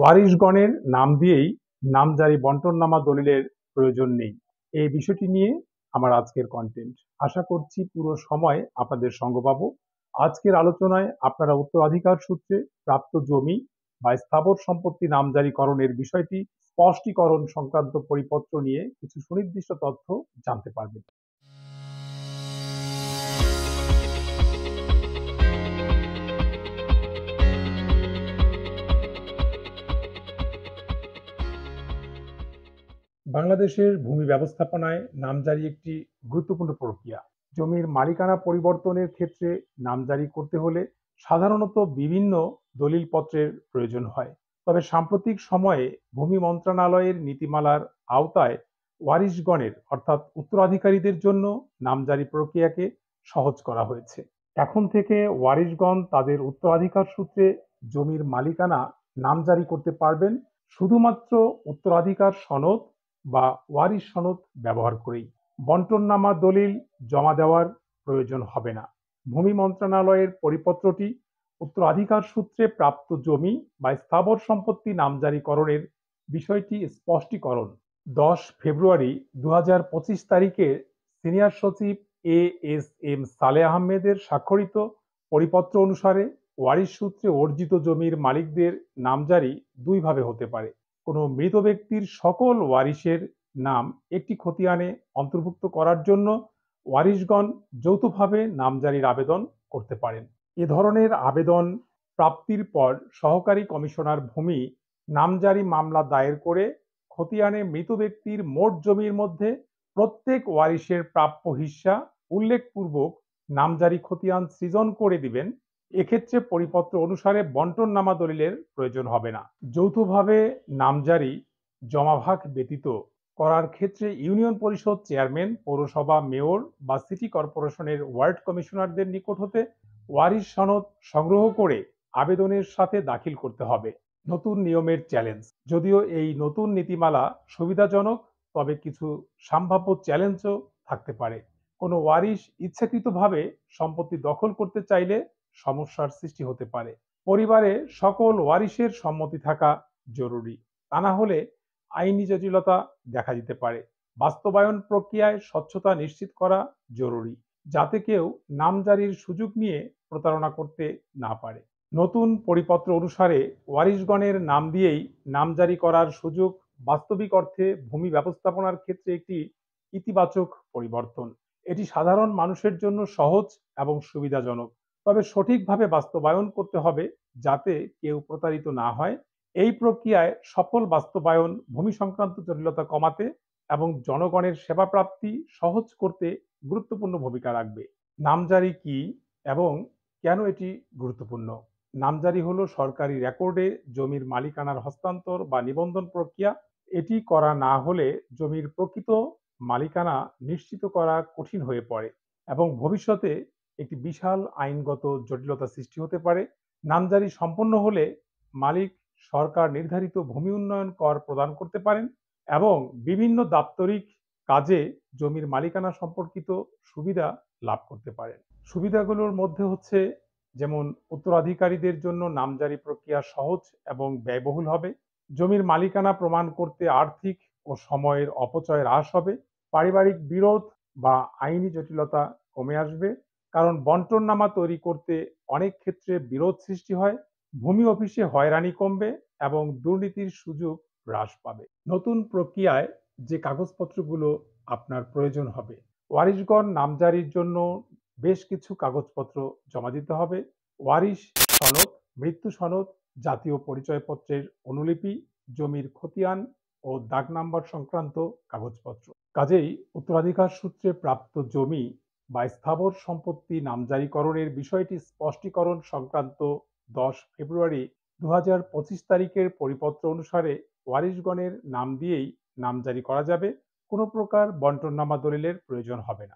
ওয়ারিশগণের নাম দিয়েই নামজারি বন্টননামা দলিলের প্রয়োজন নেই। এই বিষয়টি নিয়ে আমার আজকের কন্টেন্ট। আশা করছি পুরো সময় আপনাদের সঙ্গ পাবো। আজকের আলোচনায় আপনারা উত্তরাধিকার সূত্রে প্রাপ্ত জমি বা স্থাবর সম্পত্তি নামজারিকরণের বিষয়টি স্পষ্টীকরণ সংক্রান্ত পরিপত্র নিয়ে কিছু সুনির্দিষ্ট তথ্য জানতে পারবেন। বাংলাদেশের ভূমি ব্যবস্থাপনায় নামজারি একটি গুরুত্বপূর্ণ প্রক্রিয়া। জমির মালিকানা পরিবর্তনের ক্ষেত্রে নামজারি করতে হলে সাধারণত বিভিন্ন দলিলপত্রের প্রয়োজন হয়। তবে সাম্প্রতিক সময়ে ভূমি মন্ত্রণালয়ের নীতিমালার আওতায় ওয়ারিশগণের অর্থাৎ উত্তরাধিকারীদের জন্য নামজারি প্রক্রিয়াকে সহজ করা হয়েছে। এখন থেকে ওয়ারিশগণ তাদের উত্তরাধিকার সূত্রে জমির মালিকানা নামজারি করতে পারবেন শুধুমাত্র উত্তরাধিকার সনদ বা ওয়ারিশ সনদ ব্যবহার করেই। বন্টননামা দলিল জমা দেওয়ার প্রয়োজন হবে না। ভূমি মন্ত্রণালয়ের পরিপত্রটি উত্তরাধিকার সূত্রে প্রাপ্ত জমি বা স্থাবর সম্পত্তি নামজারিকরণের বিষয়টি স্পষ্টীকরণ 10 ফেব্রুয়ারি 2025 তারিখে সিনিয়র সচিব ASM সালেহ আহমেদের স্বাক্ষরিত পরিপত্র অনুসারে ওয়ারিশ সূত্রে অর্জিত জমির মালিকদের নামজারি দুইভাবে হতে পারে। কোনো মৃত ব্যক্তির সকল ওয়ারিশের নাম একটি খতিয়ানে অন্তর্ভুক্ত করার জন্য ওয়ারিশগণ যৌথভাবে নামজারির আবেদন করতে পারেন। এ ধরনের আবেদন প্রাপ্তির পর সহকারী কমিশনার ভূমি নামজারি মামলা দায়ের করে খতিয়ানে মৃত ব্যক্তির মোট জমির মধ্যে প্রত্যেক ওয়ারিশের প্রাপ্য হিস্সা উল্লেখপূর্বক নামজারি খতিয়ান সৃজন করে দিবেন। এক্ষেত্রে পরিপত্র অনুসারে বন্টননামা দলিলের প্রয়োজন হবে না। যৌথভাবে নামজারি জমাভাগ ব্যতীত করার ক্ষেত্রে ইউনিয়ন পরিষদ চেয়ারম্যান, পৌরসভা মেয়র বা সিটি কর্পোরেশনের ওয়ার্ড কমিশনারদের নিকট হতে ওয়ারিশ সনদ সংগ্রহ করে আবেদনের সাথে দাখিল করতে হবে। নতুন নিয়মের চ্যালেঞ্জ। যদিও এই নতুন নীতিমালা সুবিধাজনক, তবে কিছু সম্ভাব্য চ্যালেঞ্জও থাকতে পারে। কোনো ওয়ারিশ ইচ্ছাকৃতভাবে সম্পত্তি দখল করতে চাইলে সমস্যার সৃষ্টি হতে পারে। পরিবারে সকল ওয়ারিশের সম্মতি থাকা জরুরি, তা না হলে আইনি জটিলতা দেখা দিতে পারে। বাস্তবায়ন প্রক্রিয়ায় স্বচ্ছতা নিশ্চিত করা জরুরি, যাতে কেউ নামজারির সুযোগ নিয়ে প্রতারণা করতে না পারে। নতুন পরিপত্র অনুসারে ওয়ারিশগণের নাম দিয়েই নামজারি করার সুযোগ বাস্তবিক অর্থে ভূমি ব্যবস্থাপনার ক্ষেত্রে একটি ইতিবাচক পরিবর্তন। এটি সাধারণ মানুষের জন্য সহজ এবং সুবিধাজনক, তবে সঠিকভাবে বাস্তবায়ন করতে হবে যাতে কেউ প্রতারিত না হয়। এই প্রক্রিয়ায় সফল বাস্তবায়ন ভূমি সংক্রান্ত জটিলতা কমাতে এবং জনগণের সেবা প্রাপ্তি সহজ করতে গুরুত্বপূর্ণ ভূমিকা রাখবে। নামজারি কি এবং কেন এটি গুরুত্বপূর্ণ? নামজারি হলো সরকারি রেকর্ডে জমির মালিকানার হস্তান্তর বা নিবন্ধন প্রক্রিয়া। এটি করা না হলে জমির প্রকৃত মালিকানা নিশ্চিত করা কঠিন হয়ে পড়ে এবং ভবিষ্যতে একটি বিশাল আইনগত জটিলতা সৃষ্টি হতে পারে। নামজারি সম্পন্ন হলে মালিক সরকার নির্ধারিত ভূমি উন্নয়ন কর প্রদান করতে পারেন এবং বিভিন্ন দাপ্তরিক কাজে জমির মালিকানা সম্পর্কিত সুবিধা লাভ করতে পারেন। সুবিধাগুলোর মধ্যে হচ্ছে যেমন উত্তরাধিকারীদের জন্য নামজারি প্রক্রিয়া সহজ এবং ব্যয়বহুল হবে। জমির মালিকানা প্রমাণ করতে আর্থিক ও সময়ের অপচয় হ্রাস হবে। পারিবারিক বিরোধ বা আইনি জটিলতা কমে আসবে, কারণ বন্টননামা তৈরি করতে অনেক ক্ষেত্রে বিরোধ সৃষ্টি হয়। ভূমি অফিসে হয়রানি কমবে এবং দুর্নীতির সুযোগ হ্রাস পাবে। নতুন প্রক্রিয়ায় যে কাগজপত্রগুলো আপনার প্রয়োজন হবে: ওয়ারিশগণ নামজারির জন্য বেশ কিছু কাগজপত্র জমা দিতে হবে। ওয়ারিশ সনদ, মৃত্যু সনদ, জাতীয় পরিচয়পত্রের অনুলিপি, জমির খতিয়ান ও দাগ নাম্বার সংক্রান্ত কাগজপত্র। কাজেই উত্তরাধিকার সূত্রে প্রাপ্ত জমি বা স্থাবর সম্পত্তি নামজারিকরণের বিষয়টি স্পষ্টীকরণ সংক্রান্ত 10 ফেব্রুয়ারি 2025 তারিখের পরিপত্র অনুসারে ওয়ারিশগণের নাম দিয়েই নামজারি করা যাবে। কোনো প্রকার বন্টননামা দলিলের প্রয়োজন হবে না।